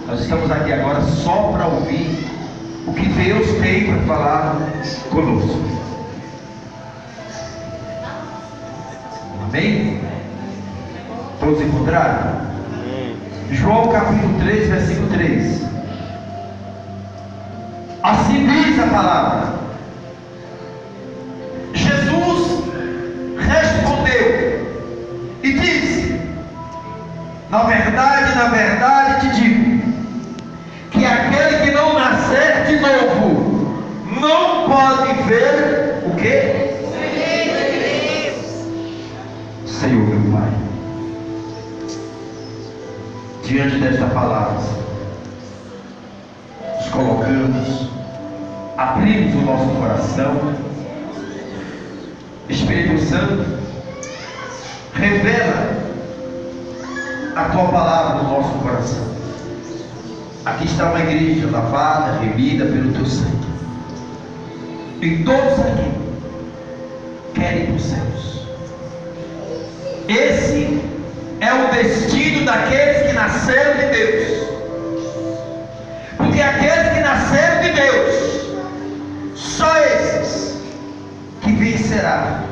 Nós estamos aqui agora só para ouvir o que Deus tem para falar conosco. Amém? Todos encontraram? João capítulo 3, versículo 3. Assim diz a palavra. Jesus respondeu e disse: na verdade te digo, que aquele que não nascer de novo não pode ver o quê? Senhor meu Pai, diante desta palavra, nos colocamos, abrimos o nosso coração. Espírito Santo, revela a tua palavra no nosso coração. Aqui está uma igreja lavada, remida pelo teu sangue, e todos aqui querem ir para os céus. Esse é o destino daqueles que nasceram de Deus, porque aqueles que nasceram de Deus, só esses que vencerá,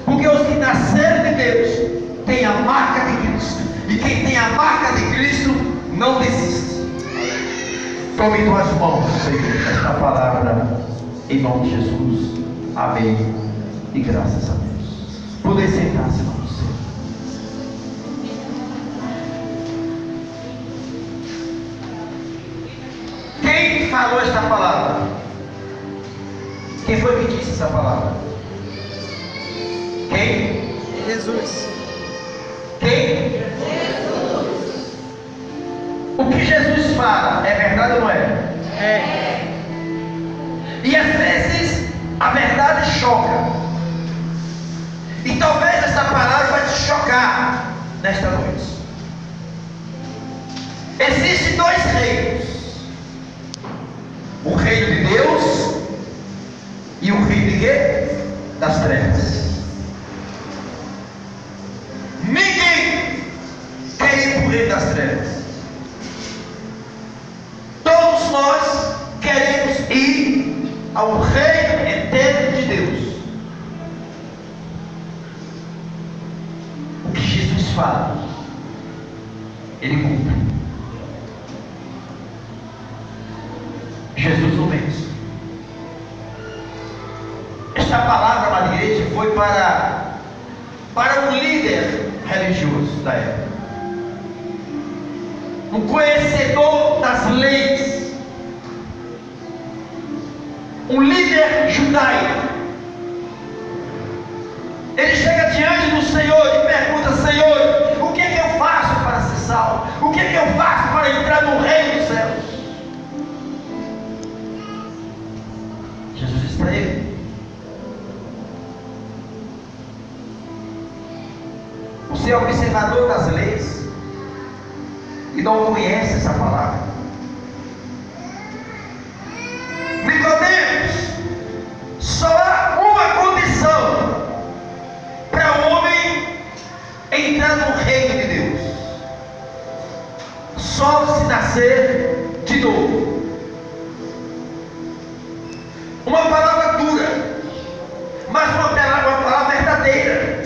porque os que nasceram de Deus têm a marca de Cristo, e quem tem a marca de Cristo não desiste. Tome em tuas mãos, Senhor, esta palavra, em nome de Jesus. Amém e graças a Deus. Poder sentar-se, em nome do Senhor. Quem falou esta palavra? Quem foi que disse essa palavra? Quem? Jesus. Quem? Jesus. O que Jesus fala é verdade ou não é? É. E às vezes a verdade choca. E talvez esta palavra vai te chocar nesta noite. Existem dois reinos: o reino de Deus e o reino de quê? Das trevas. Ninguém quer ir para o reino das trevas. Todos nós queremos ir ao reino eterno de Deus. O que Jesus fala, Ele cumpre. Jesus não vence. Esta palavra, amada igreja, foi para um líder religioso da época, um conhecedor das leis, um líder judaico. Ele chega diante do Senhor e pergunta: Senhor, o que é que eu faço para ser salvo? O que é que eu faço para entrar no reino dos céus? Jesus disse para ele: você é observador das leis e não conhece essa palavra. Nicodemos, só há uma condição para o homem entrar no reino de Deus: só se nascer de novo. Uma palavra dura, mas uma palavra verdadeira.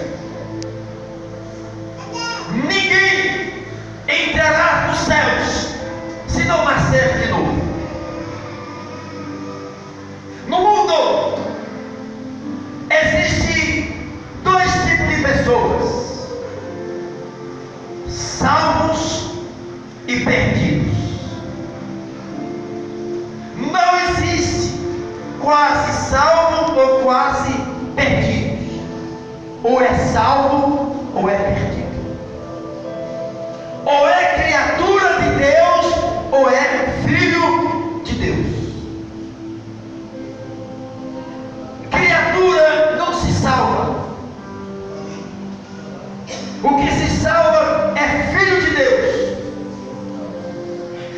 Ninguém entrará nos céus se não nascer de novo. No mundo existem dois tipos de pessoas: salvos e perdidos. Não existe quase salvo ou quase perdido. Ou é salvo ou é perdido. Ou é criatura de Deus ou é filho de Deus. Criatura não se salva. O que se salva é filho de Deus.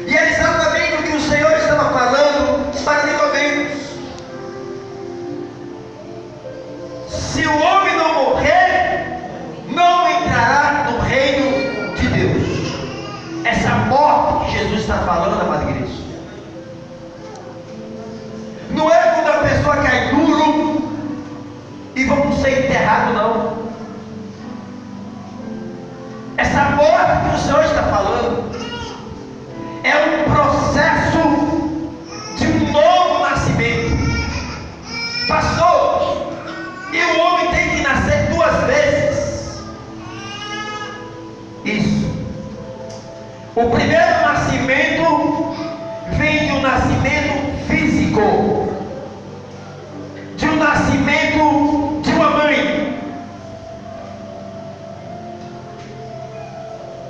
E é exatamente o que o Senhor estava falando para Nicodemos. Se o homem não morrer, não entrará essa morte que Jesus está falando, amada igreja, não é quando a pessoa cai duro e vamos ser enterrados, não. Essa morte que o Senhor está falando é um processo de um novo nascimento. Pastor, e o homem tem que nascer 2 vezes? Isso. O primeiro nascimento vem de um nascimento físico, de um nascimento de uma mãe.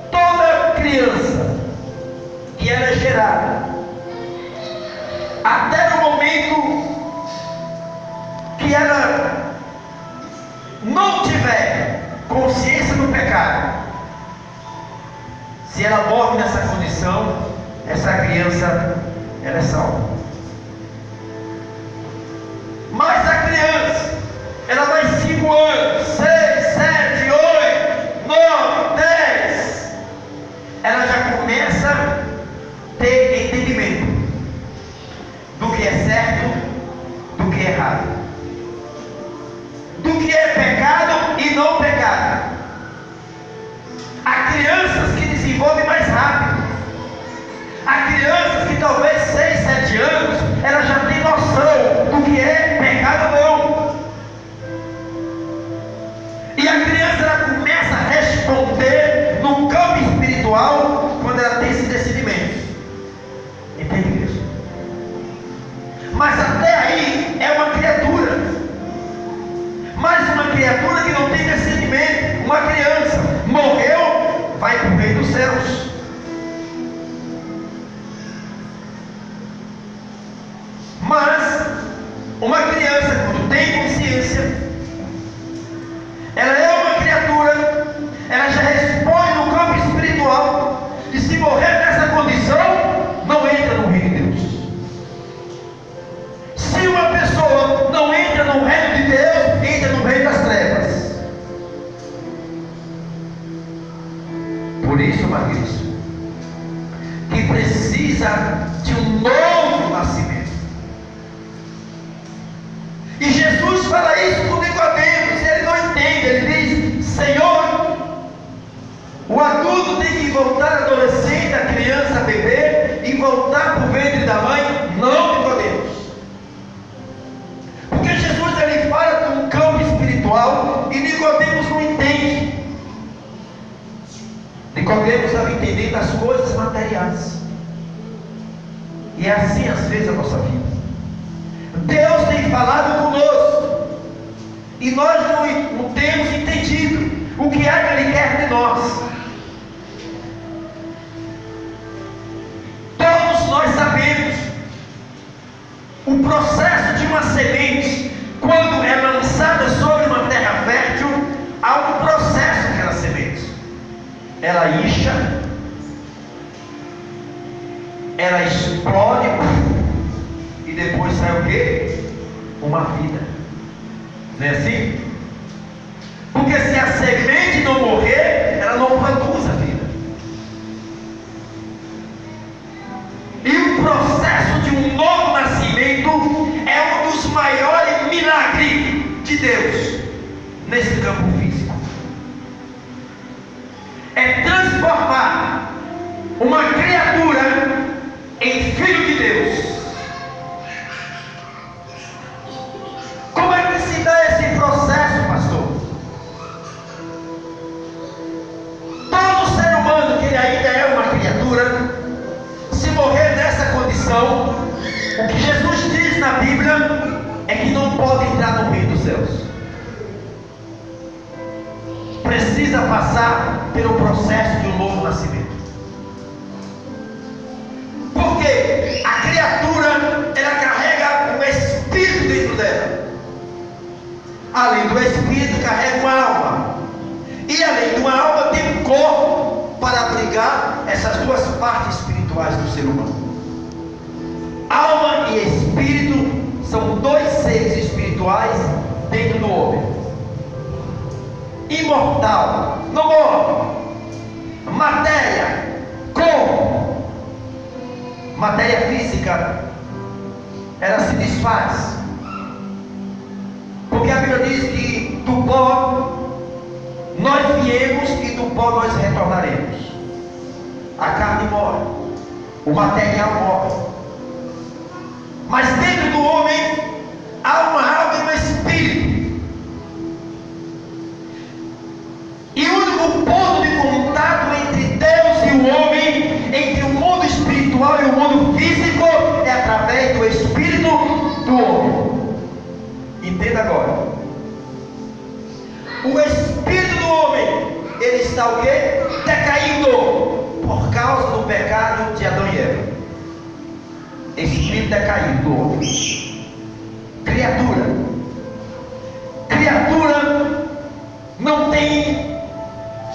Toda criança que ela é gerada, até no momento que ela não tiver consciência do pecado, se ela morre nessa condição, essa criança, ela é salva. Mas a criança, ela vai 5 anos, 6, 7, 8, 9, 10, ela já começa a ter entendimento do que é certo, do que é errado, do que é pecado e não pecado. Há crianças que desenvolvem mais rápido. Há crianças que talvez 6, 7 anos, ela já tem noção do que é pecado ou não. E a criança, ela começa a responder no campo espiritual quando ela tem esse discernimento. Entende, igreja? Mas até aí é uma criatura. Mas uma criatura que não tem discernimento. Uma criança morreu, vai para o reino dos céus. Mas uma criança, quando tem consciência, ela é uma criatura, ela já responde no campo espiritual, e se morrer nessa condição, não entra no reino de Deus. Se uma pessoa não entra no reino de Deus, entra no reino das trevas. Por isso, Marquês, que precisa de um novo nascimento. E Jesus fala isso com Nicodemos, e ele não entende. Ele diz: Senhor, o adulto tem que voltar adolescente, a criança, bebê, e voltar para o ventre da mãe. Não, Nicodemos. Porque Jesus, ele fala de um campo espiritual e Nicodemos não entende. Nicodemos estava entendendo as coisas materiais. E é assim às vezes a nossa vida. Deus tem falado conosco e nós não temos entendido o que é que Ele quer de nós. Todos nós sabemos o processo de uma semente. Quando é lançada sobre uma terra fértil, há um processo naquela semente. Ela incha, ela explode, e depois sai o quê? Uma vida. Não é assim? Porque se a semente não morrer, ela não produz a vida. E o processo de um novo nascimento é um dos maiores milagres de Deus nesse campo físico. É transformar uma criatura em filho de Deus. Como é que se dá esse processo, pastor? Todo ser humano que ele ainda é uma criatura, se morrer nessa condição, o que Jesus diz na Bíblia é que não pode entrar no reino dos céus. Precisa passar pelo processo de um novo nascimento. Porque a criatura, ela carrega um espírito dentro dela. Além do espírito, carrega uma alma. E além de uma alma, tem um corpo para abrigar essas duas partes espirituais do ser humano. Alma e espírito são 2 seres espirituais dentro do homem. Imortal, não morre. Matéria, Como matéria física, ela se desfaz. Porque a Bíblia diz que do pó nós viemos e do pó nós retornaremos. A carne morre, o material morre, mas dentro do homem há uma alma e um espírito. E o único ponto de contato entre Deus e o homem, entre o mundo espiritual e o mundo físico, é através do espírito do homem. Entenda agora. O espírito do homem, ele está o quê? Decaído por causa do pecado de Adão e Eva. Espírito decaído do homem. Criatura não tem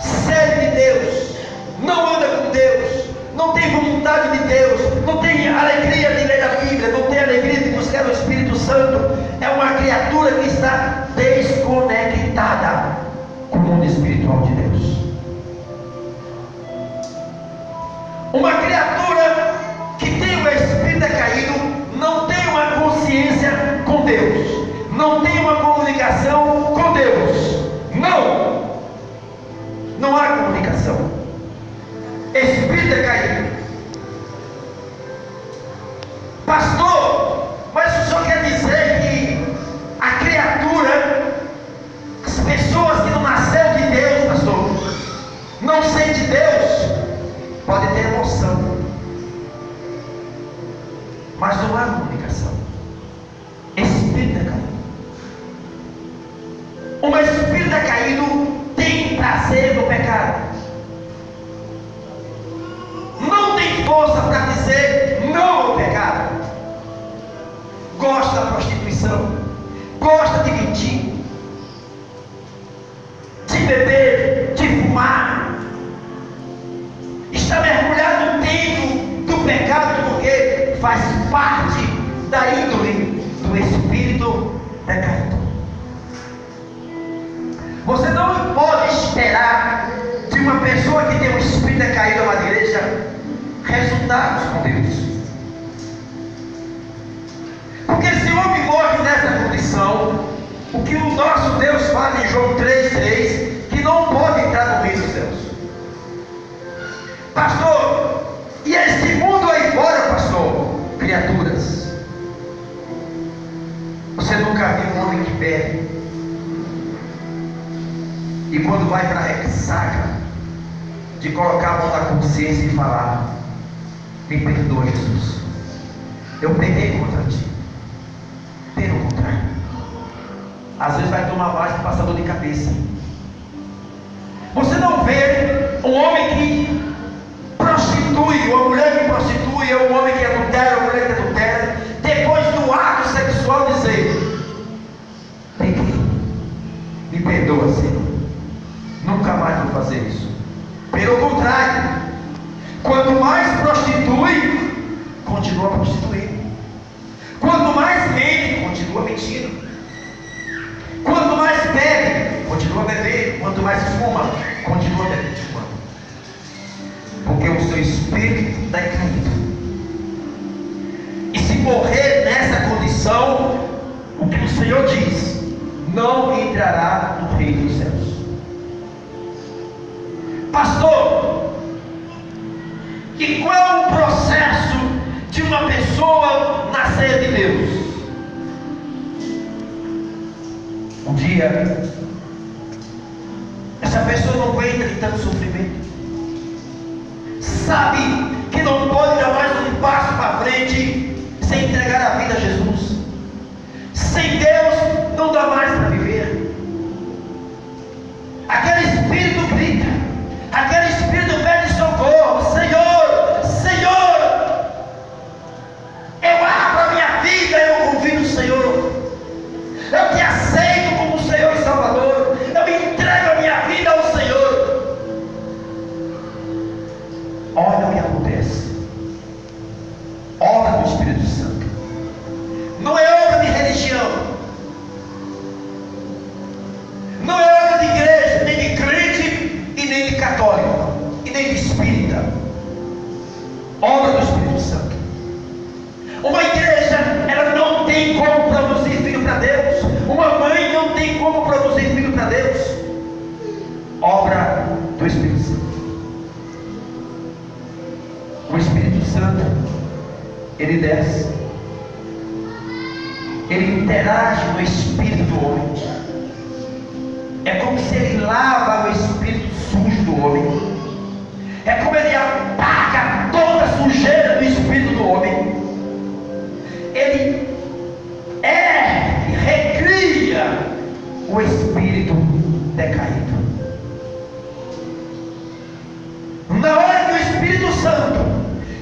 sede de Deus, não anda com Deus, não tem vontade de Deus, não tem alegria de ler a Bíblia, não tem alegria de buscar o Espírito Santo. É uma criatura que está desconectada com o mundo espiritual de Deus. Uma criatura que tem o espírito decaído não tem uma consciência com Deus, não tem uma comunicação com Deus. Não há comunicação. Espírito decaído. Pastor, mas o senhor quer dizer que a criatura, as pessoas que não nasceram de Deus, pastor, não sente Deus? Pode ter emoção, mas não há comunicação. Espírito decaído. Um espírito decaído tem prazer no pecado, não tem força para dizer não ao pecado. Gosta da prostituição, gosta de mentir, de beber, de fumar, está mergulhado dentro do pecado, porque faz parte da índole do espírito decaído. Você não pode esperar de uma pessoa que tem um espírito decaído na igreja resultados com Deus. Porque se o homem morre nessa condição, o que o nosso Deus fala em João 3,3, que não pode entrar no reino dos céus. Pastor, e esse mundo aí fora, pastor? Criaturas. Você nunca viu um homem que bebe e quando vai para a ressaca, de colocar a mão na consciência e falar: me perdoa, Jesus, eu peguei contra ti. Pelo contrário, às vezes vai tomar mais que passa dor de cabeça. Você não vê um homem que prostitui, uma mulher que prostitui, ou um homem que adultera, uma mulher que adultera, depois do ato sexual dizer: peguei, me perdoa, Senhor, nunca mais vou fazer isso. Pelo contrário, quanto mais prostitui, continua prostituindo. Quanto mais mente, continua mentindo. Quanto mais bebe, continua bebendo. Quanto mais fuma, continua bebendo. Porque o seu espírito está caído. E se morrer nessa condição, o que o Senhor diz: não entrará no reino dos céus. Pastor, e qual é o processo de uma pessoa nascer de Deus? Um dia, essa pessoa não aguenta de tanto sofrimento, sabe que não pode dar mais um passo para frente sem entregar a vida a Jesus. Sem Deus não dá mais para viver. Aquele espírito grita, aquele espírito pede socorro: Senhor, Senhor, eu abro a minha vida, eu convido o Senhor, eu te aceito como Senhor e Salvador, eu me entrego a minha vida ao Senhor. Olha o que acontece. Obra do Espírito Santo. Não é obra de religião, não é obra de igreja, nem de crente. Obra do Espírito Santo. Uma igreja, ela não tem como produzir filho para Deus. Uma mãe não tem como produzir filho para Deus. Obra do Espírito Santo. O Espírito Santo, ele desce, ele interage no espírito do homem. É como se ele lava o espírito sujo do homem. É como ele apaga toda a sujeira do espírito do homem. Ele e recria o espírito decaído. Na hora que o Espírito Santo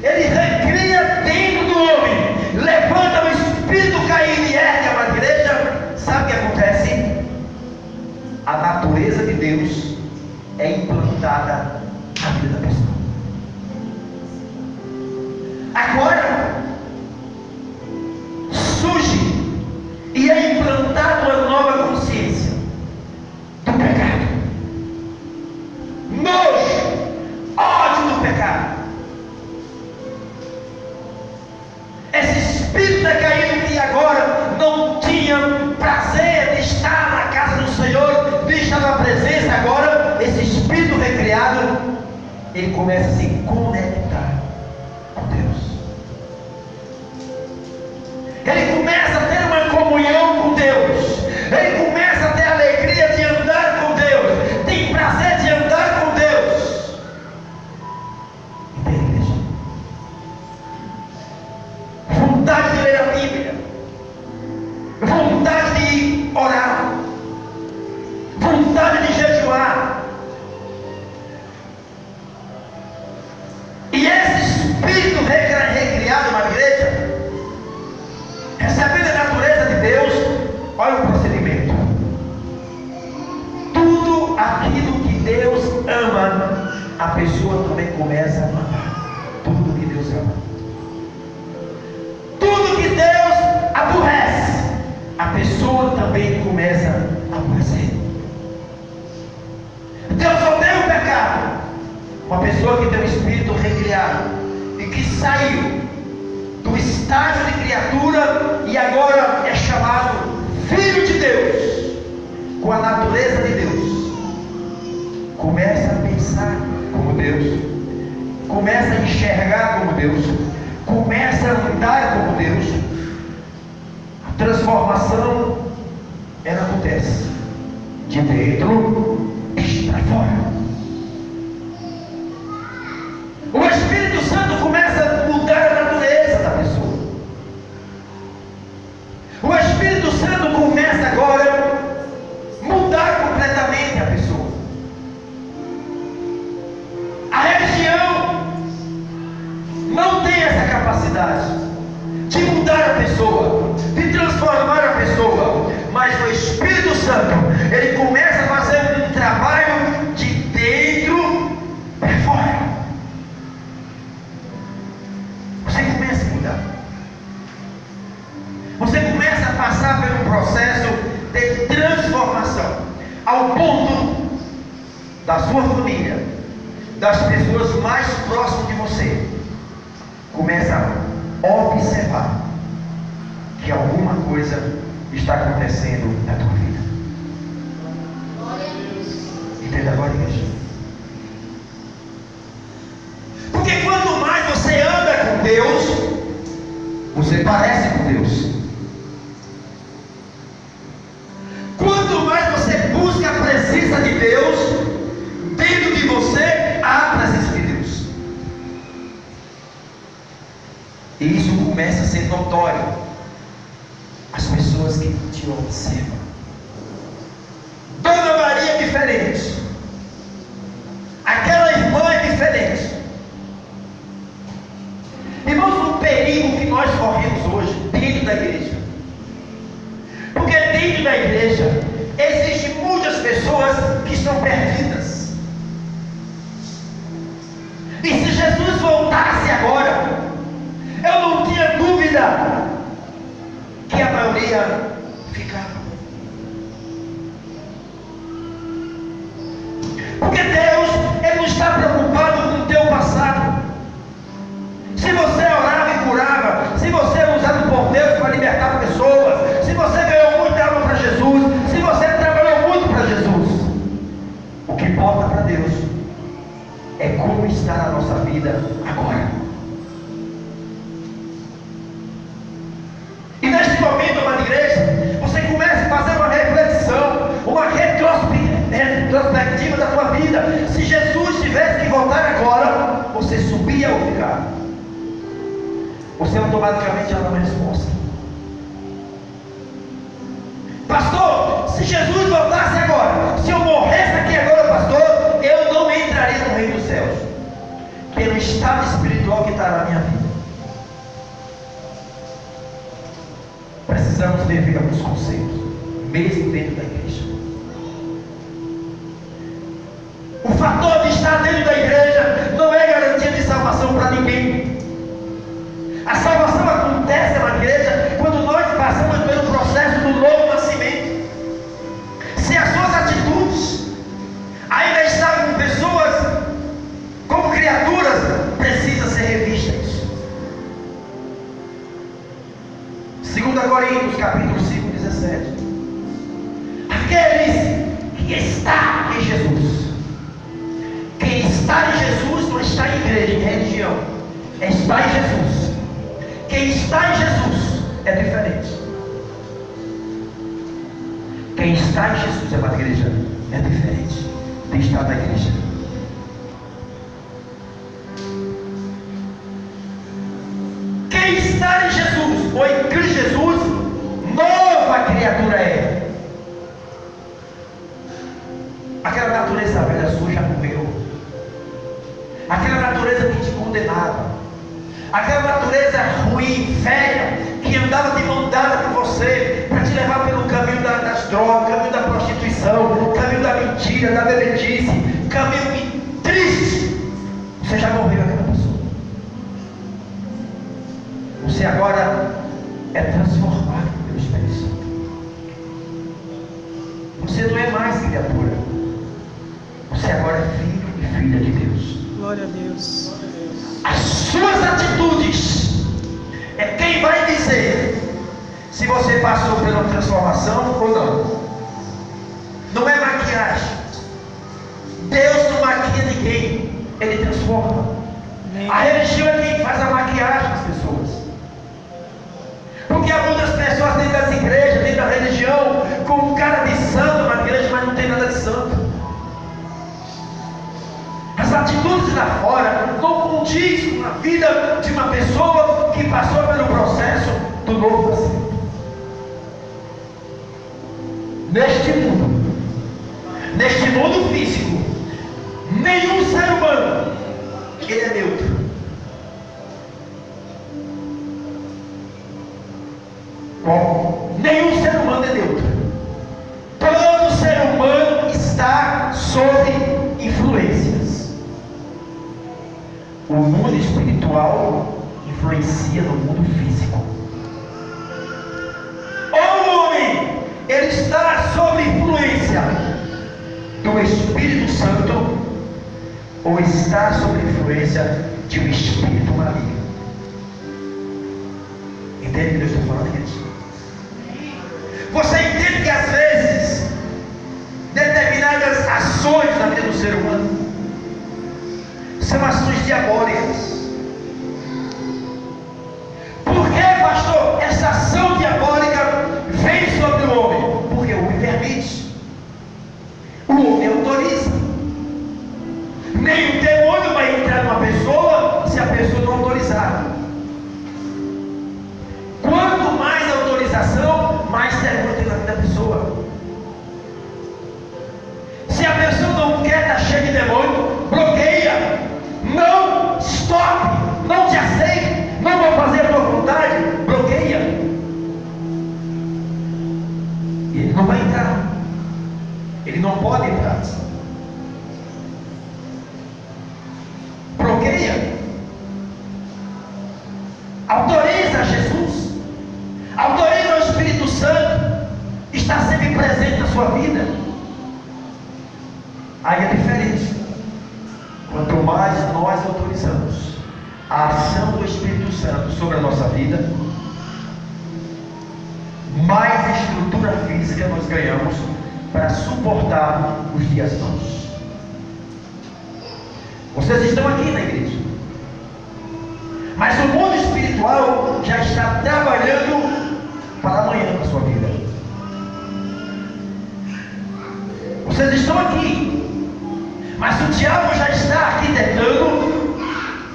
ele recria dentro do homem, levanta o espírito caído e ergue a igreja, sabe o que acontece? A natureza de Deus é implantada na vida da pessoa. Agora surge e é implantada uma nova consciência do pecado, nojo, ódio do pecado. Esse espírito decaído que agora não tinha prazer de estar na casa do Senhor, de estar na presença, agora esse espírito recriado, ele começa a se conectar com Deus. Ele começa a ter uma comunhão com Deus. Ele começa a ter alegria de andar com Deus. Tem prazer de andar com Deus. Entende, igreja? Vontade de ler a Bíblia. Vontade de orar. Vontade de jejuar. E esse espírito recriado na igreja, recebendo a natureza de Deus, olha o procedimento. Tudo aquilo que Deus ama, a pessoa também começa a amar. Tudo que Deus ama. Tudo que Deus aborrece, a pessoa também começa a aborrecer. Deus odeia o pecado. Uma pessoa que tem um espírito recriado e que saiu do estágio de criatura e agora é chamado filho de Deus, com a natureza de Deus, começa a pensar como Deus, começa a enxergar como Deus, começa a andar como Deus. A transformação, ela acontece de dentro para fora. O Espírito Santo começa a mudar a natureza da pessoa. O Espírito Santo começa agora a mudar completamente a pessoa. A religião não tem essa capacidade de mudar a pessoa, de transformar a pessoa, mas o Espírito Santo, ele começa a fazer um trabalho de dentro para fora. Você começa a mudar. Você começa a passar por um processo de transformação, ao ponto da sua família, das pessoas mais próximas de você, começa a observar que alguma coisa está acontecendo na tua vida. Entenda agora, igreja? Porque quanto mais você anda com Deus, você parece com Deus. Quanto mais você busca a presença de Deus, dentro de você há a presença de Deus. E isso começa a ser notório às pessoas que te observam. Dona Maria é diferente. Aquela irmã é diferente. Irmãos, o perigo que nós corremos hoje dentro da igreja, porque dentro da igreja existem muitas pessoas que estão perdidas. E se Jesus voltasse agora, eu não tinha dúvida que a maioria ficava. Porque Deus, ele não está preocupado com o teu passado. por Deus para libertar pessoas, se você ganhou muita alma para Jesus, se você trabalhou muito para Jesus, o que importa para Deus é como está a nossa vida agora. E neste momento, amada igreja, você começa a fazer uma reflexão, uma retrospectiva da tua vida. Se Jesus tivesse que voltar agora, você subia ou ficava? Você automaticamente dá uma resposta. Pastor, se Jesus voltasse agora, se eu morresse aqui agora, pastor, eu não entraria no reino dos céus, pelo estado espiritual que está na minha vida. Precisamos viver alguns conceitos, mesmo dentro da igreja. O fator de estar dentro da igreja não é garantia de salvação para ninguém. A salvação acontece na igreja quando nós passamos pelo processo do novo nascimento. Se as suas atitudes ainda estão com pessoas como criaturas, precisa ser revistas. 2 Coríntios capítulo 5, 17. Aqueles que estão em Jesus. Quem está em Jesus não está em igreja, em religião. Está em Jesus. Quem está em Jesus é diferente. Quem está em Jesus, amada igreja, é diferente de estar na igreja. Quem está em Jesus ou em Cristo Jesus, nova criatura é. Aquela natureza velha sua já morreu. Aquela natureza que te condenava, aquela natureza ruim, velha, que andava de mão dada com você, para te levar pelo caminho das drogas, caminho da prostituição, caminho da mentira, da bebedice, caminho triste, você já morreu aquela pessoa. Você agora é transformado pelo Espírito Santo. Você não é mais criatura, você agora é filho e filha de Deus. Glória a Deus. As suas atitudes é quem vai dizer se você passou pela transformação ou não. Não é maquiagem. Deus não maquia ninguém, Ele transforma. A religião é quem faz a maquiagem das pessoas. Porque há muitas pessoas dentro das igrejas, dentro da religião, com um cara de santo na igreja, mas não tem nada de santo. As atitudes lá fora não condiz com a vida de uma pessoa que passou pelo processo do novo nascimento. Neste mundo físico, nenhum ser humano ele é neutro. Bom, nenhum ser humano é neutro. Todo ser humano está sob influências. O mundo espiritual influencia no mundo físico. O homem, ele está sob influência do Espírito Santo ou está sob influência de um espírito maligno. Entende o que eu estou falando, gente? Você entende que às vezes determinadas ações na vida do ser humano são ações diabólicas. Por que, pastor, essa ação diabólica vem sobre o homem? Porque o homem permite, o homem autoriza. Nem o demônio vai entrar numa pessoa se a pessoa não autorizar. Quanto mais autorização, mais demônio tem na vida da pessoa. Se a pessoa não quer estar cheia de demônio, bloqueia. Não, stop, não te aceite, não vou fazer a tua vontade, bloqueia. Ele não vai entrar, ele não pode entrar. Bloqueia. Autoriza Jesus, autoriza o Espírito Santo, está sempre presente na sua vida. Aí é diferente. Quanto mais nós autorizamos a ação do Espírito Santo sobre a nossa vida, mais estrutura física nós ganhamos para suportar os dias maus. Vocês estão aqui na igreja, mas o mundo espiritual já está trabalhando para amanhã na sua vida. Vocês estão aqui, mas o diabo já está arquitetando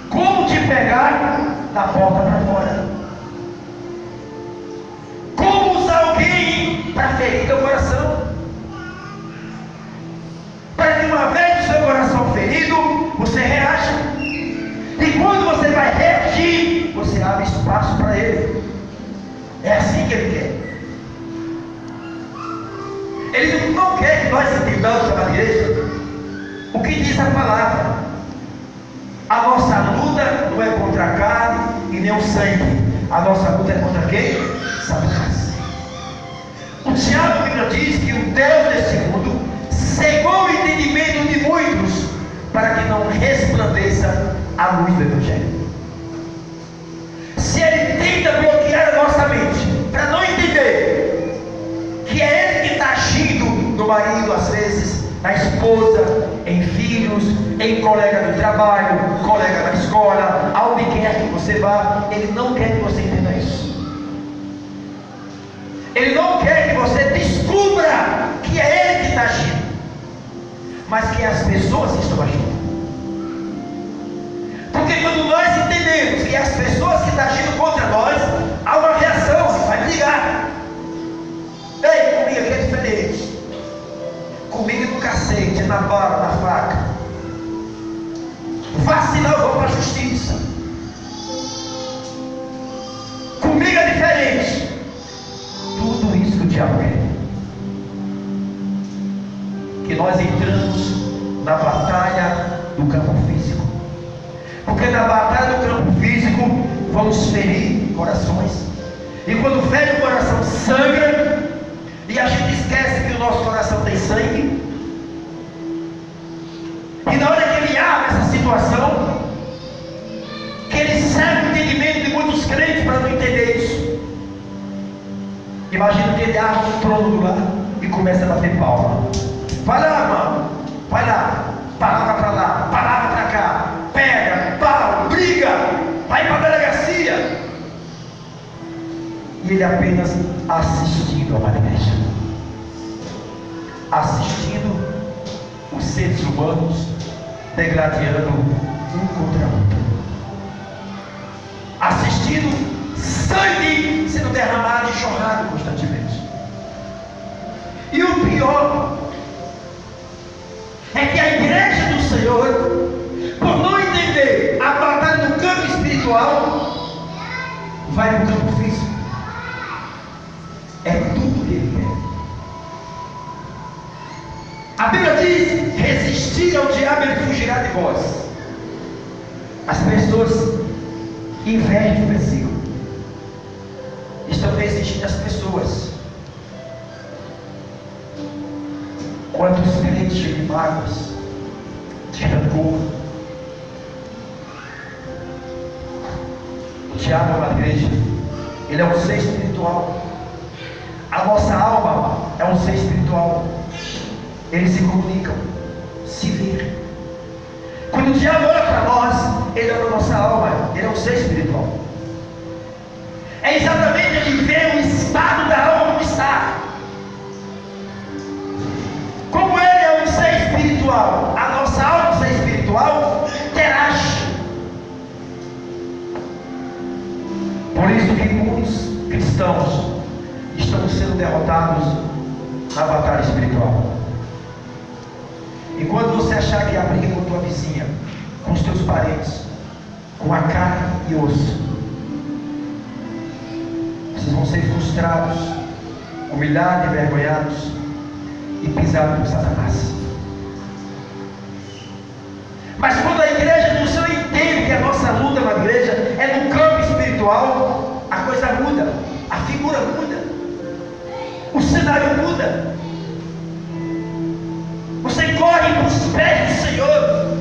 como te pegar da porta para fora, como usar alguém para ferir teu coração, para que uma vez o seu coração ferido, você reaja, e quando você vai reagir, você abre espaço para ele. É assim que ele quer. Ele não quer que nós entendamos na igreja o que diz a palavra. A nossa luta não é contra a carne e nem o sangue. A nossa luta é contra quem? Satanás. O diabo, a Bíblia diz que o Deus desse mundo cegou o entendimento de muitos para que não resplandeça a luz do Evangelho. Se ele tenta bloquear a nossa mente para não entender que é ele que está agindo no marido, às vezes na esposa, em filhos, em colega do trabalho, colega da escola, aonde quer que você vá, ele não quer que você entenda isso. Ele não quer que você descubra que é ele que está agindo, mas que as pessoas estão agindo. Porque quando nós entendemos que as pessoas que estão agindo contra nós, há uma reação, você vai brigar. Ei, comigo aqui é diferente. Comigo é no cacete, é na vara, na faca. Vacilar, eu vou para a justiça. Comigo é diferente. Tudo isso que o diabo quer. Que nós entramos na batalha do campo físico. Porque na batalha do campo físico vamos ferir corações. E quando fere o coração, sangra. E a gente esquece que o nosso coração tem sangue. E na hora que ele abre essa situação, que ele cega o entendimento de muitos crentes para não entender isso. Imagina que ele abre um trono do lado e começa a bater palma. Vai lá, mano, vai lá, palavra para lá, palavra para cá, pega, pau, briga, vai para a delegacia. E ele apenas assistindo a uma igreja, assistindo os seres humanos degradando um contra o outro, assistindo sangue sendo derramado e chorado constantemente. E o pior é que a igreja do Senhor, por não entender a batalha do campo espiritual, vai no campo físico. É tudo que ele quer. A Bíblia diz: resistir ao diabo, ele fugirá de vós. As pessoas invejam o versículo, estão resistindo às pessoas. Quantos crentes cheios de mágoas, de rancor. O diabo é uma igreja, ele é um ser espiritual. A nossa alma é um ser espiritual. Eles se comunicam, se vê. Quando o diabo olha para nós, ele olha para a nossa alma, ele é um ser espiritual. É exatamente ele ver o estado da alma como está. Como ele é um ser espiritual, a nossa alma, um ser espiritual, interage. Por isso que muitos cristãos estão sendo derrotados na batalha espiritual. Enquanto você achar que a briga com a tua vizinha, com os teus parentes, com a carne e osso, vocês vão ser frustrados, humilhados, envergonhados e pisados por Satanás. Mas quando a igreja do Senhor entende que a nossa luta na igreja é no campo espiritual, a coisa muda, a figura muda, o cenário muda. Você corre para os pés do Senhor,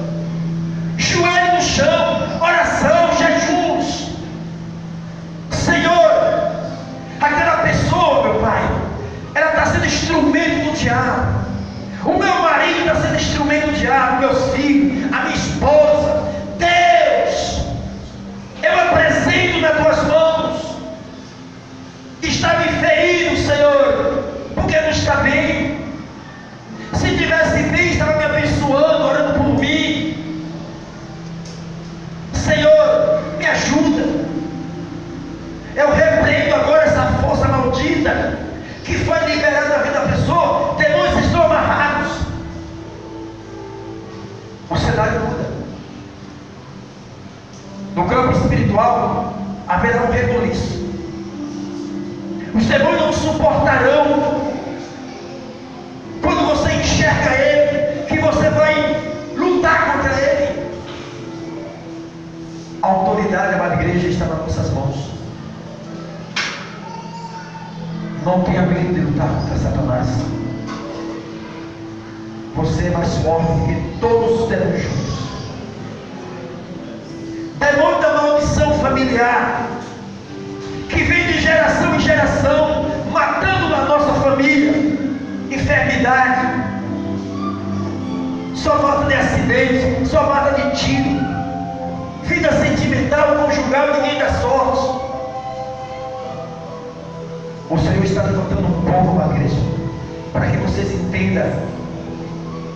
joelho no chão, oração, jejuns. Senhor, aquela pessoa, meu espiritual, haverá um rebuliço. Os demônios não suportarão quando você enxerga ele, que você vai lutar contra ele. A autoridade, amada igreja, está nas nossas mãos. Não tenha medo de lutar contra Satanás. Você é mais forte que todos os demônios juntos. Demônio da maldição familiar, que vem de geração em geração, matando na nossa família. Enfermidade, só mata de acidente, só mata de tiro. Vida sentimental, conjugal, ninguém dá sorte. O Senhor está levantando um povo, amada igreja, para que vocês entendam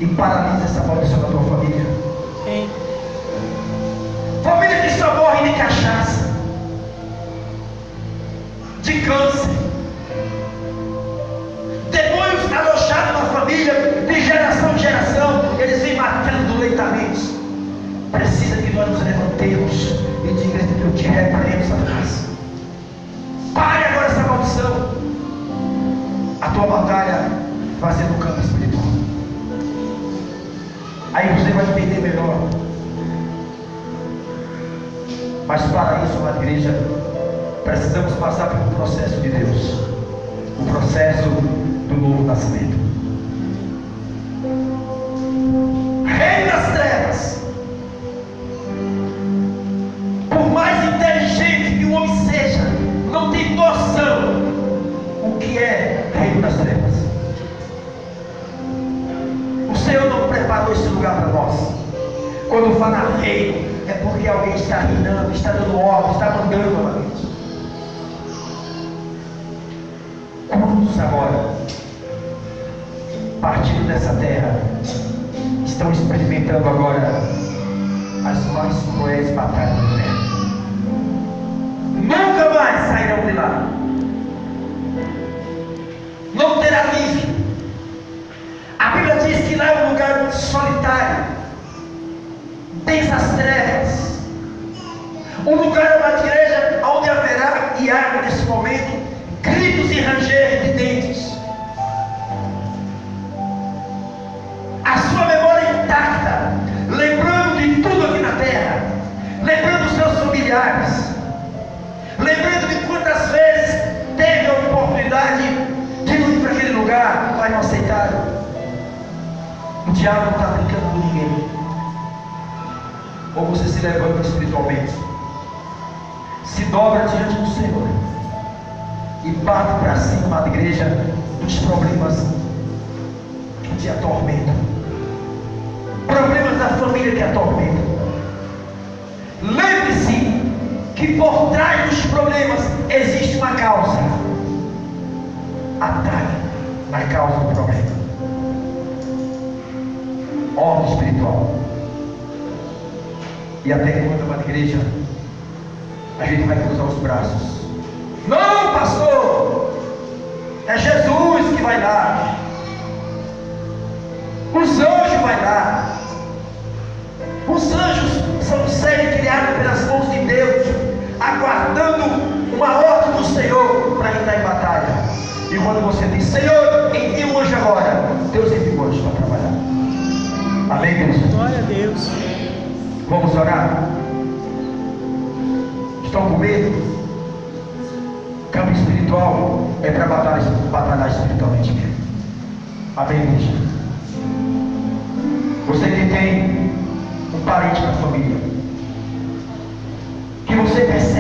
e paralisem essa maldição da tua família. Sim. Família que só morre de cachaça, de câncer, demônios alojados na família, de geração em geração, eles vêm matando lentamente. Precisa que nós nos levantemos e digamos que eu te repreendo, Satanás. Pare agora essa maldição. A tua batalha vai ser no campo espiritual. Aí você vai entender melhor. Mas para isso, amada igreja, precisamos passar pelo processo de Deus, o processo do novo nascimento. Reino das trevas, por mais inteligente que o homem seja, não tem noção o que é reino das trevas. O Senhor não preparou esse lugar para nós. Quando fala reino, é porque alguém está reinando, está dando ordem, está mandando, amigos. Quantos agora, partindo dessa terra, estão experimentando agora as mais cruéis batalhas da terra? Nunca mais sairão de lá. Não terá alívio. A Bíblia diz que lá é um lugar solitário, densas trevas, um lugar, uma igreja, onde haverá e há nesse momento gritos e ranger de dentes. A sua memória intacta, lembrando de tudo aqui na terra, lembrando dos seus familiares, lembrando de quantas vezes teve a oportunidade de ir para aquele lugar, mas não aceitaram. O diabo não está brincando com ninguém. Ou você se levanta espiritualmente, se dobra diante do Senhor e bate para cima da igreja dos problemas que te atormentam, problemas da família que atormentam. Lembre-se que por trás dos problemas existe uma causa. Ataque na causa do problema. Ordem espiritual. E até quando, amada igreja, a gente vai cruzar os braços? Não, pastor, é Jesus que vai lá, os anjos vai lá. Os anjos são seres criados pelas mãos de Deus, aguardando uma ordem do Senhor para entrar em batalha. E quando você diz, Senhor, envia um anjo agora, Deus envia um anjo para trabalhar. Amém, Deus? Glória a Deus. Vamos orar? Estão com medo? Campo espiritual é para batalhar espiritualmente mesmo. Amém, igreja? Você que tem um parente na família, que você percebe